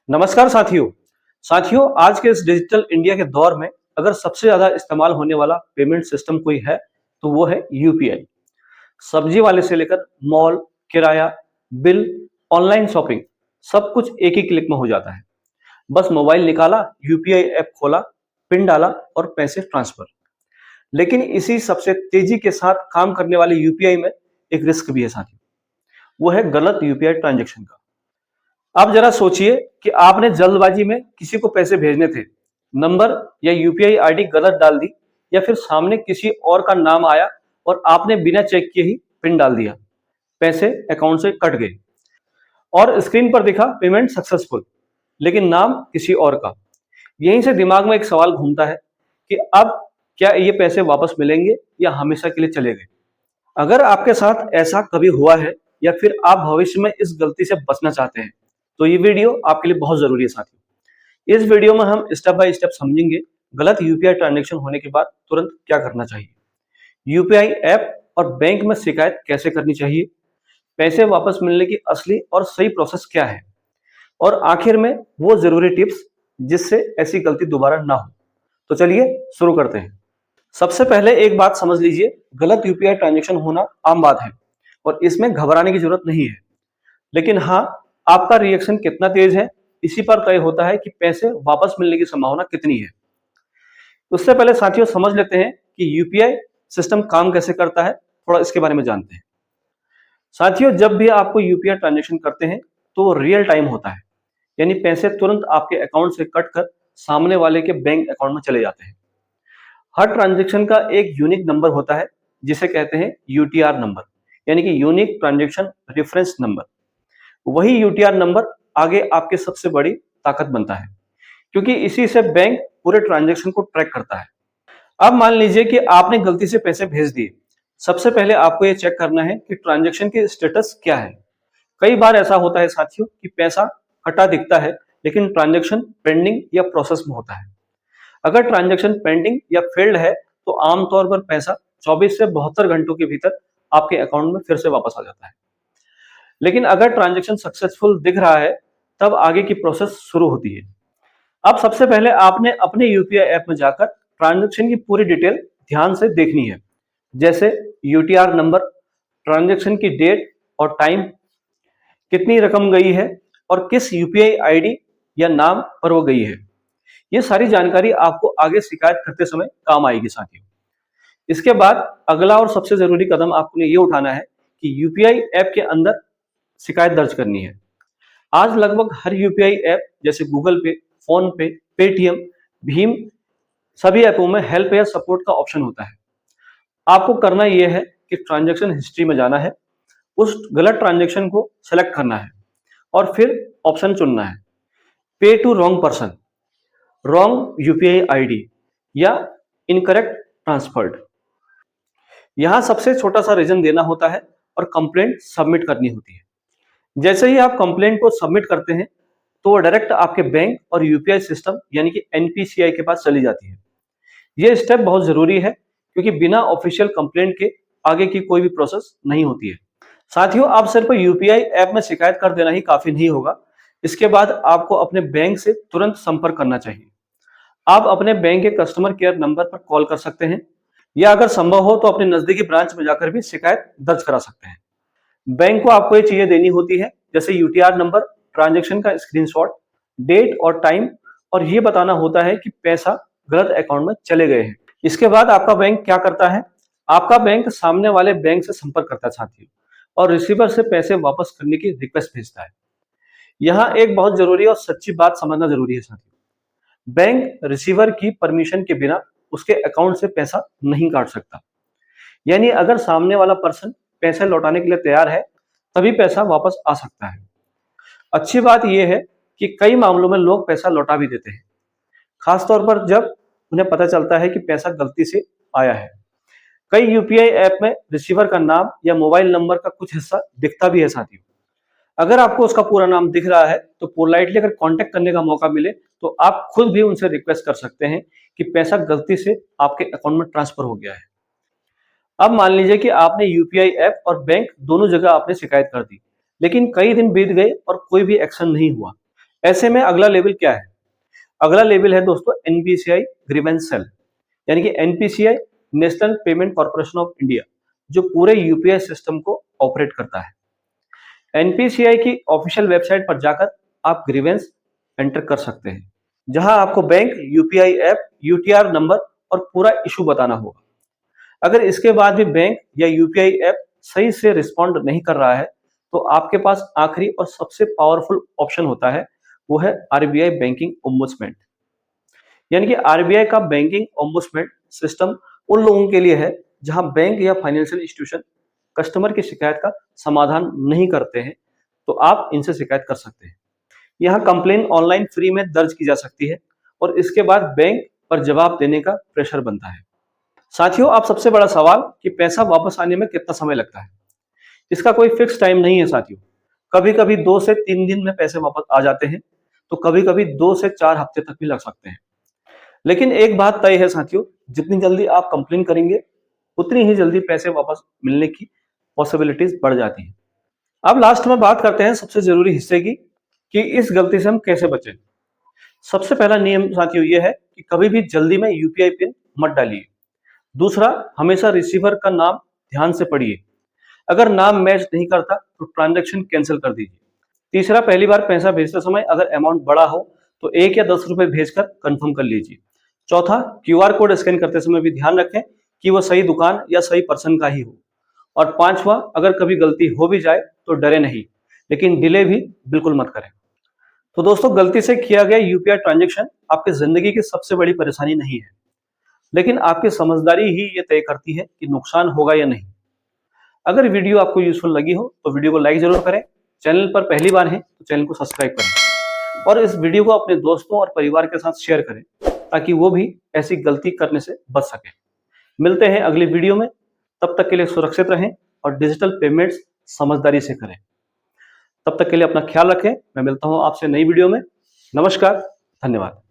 नमस्कार साथियों आज के इस डिजिटल इंडिया के दौर में अगर सबसे ज्यादा इस्तेमाल होने वाला पेमेंट सिस्टम कोई है तो वो है यूपीआई। सब्जी वाले से लेकर मॉल, किराया, बिल, ऑनलाइन शॉपिंग, सब कुछ एक ही क्लिक में हो जाता है। बस मोबाइल निकाला, यूपीआई ऐप खोला, पिन डाला और पैसे ट्रांसफर। लेकिन इसी सबसे तेजी के साथ काम करने वाले यूपीआई में एक रिस्क भी है साथियों, वो है गलत यूपीआई ट्रांजेक्शन का। आप जरा सोचिए कि आपने जल्दबाजी में किसी को पैसे भेजने थे, नंबर या यूपीआई आईडी गलत डाल दी, या फिर सामने किसी और का नाम आया और आपने बिना चेक किए ही पिन डाल दिया, पैसे अकाउंट से कट गए और स्क्रीन पर दिखा पेमेंट सक्सेसफुल, लेकिन नाम किसी और का। यहीं से दिमाग में एक सवाल घूमता है कि अब क्या ये पैसे वापस मिलेंगे या हमेशा के लिए चले गए। अगर आपके साथ ऐसा कभी हुआ है या फिर आप भविष्य में इस गलती से बचना चाहते हैं तो ये वीडियो आपके लिए बहुत जरूरी है साथियों। इस वीडियो में हम स्टेप बाय स्टेप समझेंगे गलत यूपीआई ट्रांजैक्शन होने के बाद तुरंत क्या करना चाहिए, यूपीआई ऐप और बैंक में शिकायत कैसे करनी चाहिए, पैसे वापस मिलने की असली और सही प्रोसेस क्या है, और आखिर में वो जरूरी टिप्स जिससे ऐसी गलती दोबारा ना हो। तो चलिए शुरू करते हैं। सबसे पहले एक बात समझ लीजिए, गलत यूपीआई ट्रांजैक्शन होना आम बात है और इसमें घबराने की जरूरत नहीं है। लेकिन हाँ, आपका रिएक्शन कितना तेज है इसी पर तय होता है कि पैसे वापस मिलने की संभावना कितनी है। उससे पहले साथियों समझ लेते हैं कि यूपीआई सिस्टम काम कैसे करता है, थोड़ा इसके बारे में जानते हैं। साथियों, जब भी आपको यूपीआई ट्रांजैक्शन करते हैं तो वो रियल टाइम होता है, यानी पैसे तुरंत आपके अकाउंट से कट कर सामने वाले के बैंक अकाउंट में चले जाते हैं। हर ट्रांजैक्शन का एक यूनिक नंबर होता है जिसे कहते हैं यूटीआर नंबर, यानी कि यूनिक ट्रांजैक्शन रेफरेंस नंबर। वही यूटीआर नंबर आगे आपके सबसे बड़ी ताकत बनता है, क्योंकि इसी से बैंक पूरे ट्रांजैक्शन को ट्रैक करता है। अब मान लीजिए कि आपने गलती से पैसे भेज दिए। सबसे पहले आपको यह चेक करना है कि ट्रांजैक्शन की स्टेटस क्या है। कई बार ऐसा होता है साथियों कि पैसा कटा दिखता है लेकिन ट्रांजैक्शन पेंडिंग या प्रोसेस में होता है। अगर ट्रांजैक्शन पेंडिंग या फेल्ड है तो आमतौर पर पैसा 24 से 72 घंटों के भीतर आपके अकाउंट में फिर से वापस आ जाता है। लेकिन अगर ट्रांजैक्शन सक्सेसफुल दिख रहा है तब आगे की प्रोसेस शुरू होती है। अब सबसे पहले आपने अपने यूपीआई ऐप में जाकर ट्रांजैक्शन की पूरी डिटेल ध्यान से देखनी है, जैसे यूटीआर नंबर, ट्रांजैक्शन की डेट और टाइम, कितनी रकम गई है और किस यूपीआई आईडी या नाम पर वो गई है। ये सारी जानकारी आपको आगे शिकायत करते समय काम आएगी साथियों। इसके बाद अगला और सबसे जरूरी कदम आपको ये उठाना है कि यूपीआई ऐप के अंदर शिकायत दर्ज करनी है। आज लगभग हर यूपीआई ऐप जैसे गूगल पे, फोन पे, पेटीएम, भीम, सभी ऐपों में हेल्प या सपोर्ट का ऑप्शन होता है। आपको करना यह है कि ट्रांजैक्शन हिस्ट्री में जाना है, उस गलत ट्रांजैक्शन को सेलेक्ट करना है और फिर ऑप्शन चुनना है, pay to wrong person, wrong UPI ID या इनकरेक्ट ट्रांसफर्ड। यहां सबसे छोटा सा रीजन देना होता है और कंप्लेंट सबमिट करनी होती है। जैसे ही आप कंप्लेंट को सबमिट करते हैं तो वो डायरेक्ट आपके बैंक और यूपीआई सिस्टम यानी कि एनपीसीआई के पास चली जाती है। ये स्टेप बहुत जरूरी है क्योंकि बिना ऑफिशियल कंप्लेंट के आगे की कोई भी प्रोसेस नहीं होती है। साथियों, आप सिर्फ यूपीआई ऐप में शिकायत कर देना ही काफी नहीं होगा। इसके बाद आपको अपने बैंक से तुरंत संपर्क करना चाहिए। आप अपने बैंक के कस्टमर केयर नंबर पर कॉल कर सकते हैं या अगर संभव हो तो अपने नजदीकी ब्रांच में जाकर भी शिकायत दर्ज करा सकते हैं। बैंक को आपको ये चीजें देनी होती है, जैसे यूटीआर नंबर, ट्रांजैक्शन का स्क्रीनशॉट, डेट और टाइम, और ये बताना होता है कि पैसा गलत अकाउंट में चले गए हैं। इसके बाद आपका बैंक क्या करता है, आपका बैंक सामने वाले बैंक से संपर्क करता है साथियों और रिसीवर से पैसे वापस करने की रिक्वेस्ट भेजता है। यहाँ एक बहुत जरूरी और सच्ची बात समझना जरूरी है साथियों, बैंक रिसीवर की परमिशन के बिना उसके अकाउंट से पैसा नहीं काट सकता। यानी अगर सामने वाला पर्सन पैसे लौटाने के लिए तैयार है तभी पैसा वापस आ सकता है। अच्छी बात यह है कि कई मामलों में लोग पैसा लौटा भी देते हैं, खासतौर पर जब उन्हें पता चलता है कि पैसा गलती से आया है। कई यूपीआई ऐप में रिसीवर का नाम या मोबाइल नंबर का कुछ हिस्सा दिखता भी है साथियों। अगर आपको उसका पूरा नाम दिख रहा है तो पोलाइटली अगर कांटेक्ट करने का मौका मिले तो आप खुद भी उनसे रिक्वेस्ट कर सकते हैं कि पैसा गलती से आपके अकाउंट में ट्रांसफर हो गया है। अब मान लीजिए कि आपने यूपीआई ऐप और बैंक दोनों जगह आपने शिकायत कर दी, लेकिन कई दिन बीत गए और कोई भी एक्शन नहीं हुआ। ऐसे में अगला लेवल क्या है? अगला लेवल है दोस्तों एनपीसीआई ग्रीवेंस सेल, यानी कि NPCI national payment corporation of India, जो पूरे यूपीआई सिस्टम को ऑपरेट करता है। एनपीसीआई की ऑफिशियल वेबसाइट पर जाकर आप ग्रीवेंस एंटर कर सकते हैं, जहां आपको bank, UPI app, UTR number और पूरा इशू बताना होगा। अगर इसके बाद भी बैंक या यूपीआई ऐप सही से रिस्पॉन्ड नहीं कर रहा है, तो आपके पास आखिरी और सबसे पावरफुल ऑप्शन होता है, वो है आरबीआई बैंकिंग ओम्बुड्समैन। यानी कि आरबीआई का बैंकिंग ओम्बुड्समैन सिस्टम उन लोगों के लिए है जहां बैंक या फाइनेंशियल इंस्टीट्यूशन कस्टमर की शिकायत का समाधान नहीं करते हैं, तो आप इनसे शिकायत कर सकते हैं। यहाँ कंप्लेन ऑनलाइन फ्री में दर्ज की जा सकती है और इसके बाद बैंक पर जवाब देने का प्रेशर बनता है। साथियों, आप सबसे बड़ा सवाल कि पैसा वापस आने में कितना समय लगता है, इसका कोई फिक्स टाइम नहीं है साथियों। कभी कभी 2 से 3 दिन में पैसे वापस आ जाते हैं, तो कभी कभी 2 से 4 हफ्ते तक भी लग सकते हैं। लेकिन एक बात तय है साथियों, जितनी जल्दी आप कंप्लेन करेंगे उतनी ही जल्दी पैसे वापस मिलने की पॉसिबिलिटीज बढ़ जाती है। अब लास्ट में बात करते हैं सबसे जरूरी हिस्से की, कि इस गलती से हम कैसे बचें। सबसे पहला नियम साथियों ये है कि कभी भी जल्दी में यूपीआई पिन मत डालिए। दूसरा, हमेशा रिसीवर का नाम ध्यान से पढ़िए। अगर नाम मैच नहीं करता तो ट्रांजैक्शन कैंसिल कर दीजिए। तीसरा, पहली बार पैसा भेजते समय अगर अमाउंट बड़ा हो तो 1 या 10 रुपए भेजकर कंफर्म कर लीजिए। चौथा, क्यूआर कोड स्कैन करते समय भी ध्यान रखें कि वो सही दुकान या सही पर्सन का ही हो। और पांचवा, अगर कभी गलती हो भी जाए तो डरे नहीं, लेकिन डिले भी बिल्कुल मत करें। तो दोस्तों, गलती से किया गया यूपीआई ट्रांजैक्शन आपकी जिंदगी की सबसे बड़ी परेशानी नहीं है, लेकिन आपकी समझदारी ही ये तय करती है कि नुकसान होगा या नहीं। अगर वीडियो आपको यूजफुल लगी हो तो वीडियो को लाइक जरूर करें। चैनल पर पहली बार हैं तो चैनल को सब्सक्राइब करें और इस वीडियो को अपने दोस्तों और परिवार के साथ शेयर करें, ताकि वो भी ऐसी गलती करने से बच सके। मिलते हैं अगली वीडियो में, तब तक के लिए सुरक्षित रहें और डिजिटल पेमेंट्स समझदारी से करें। तब तक के लिए अपना ख्याल रखें। मैं मिलता हूं आपसे नई वीडियो में। नमस्कार, धन्यवाद।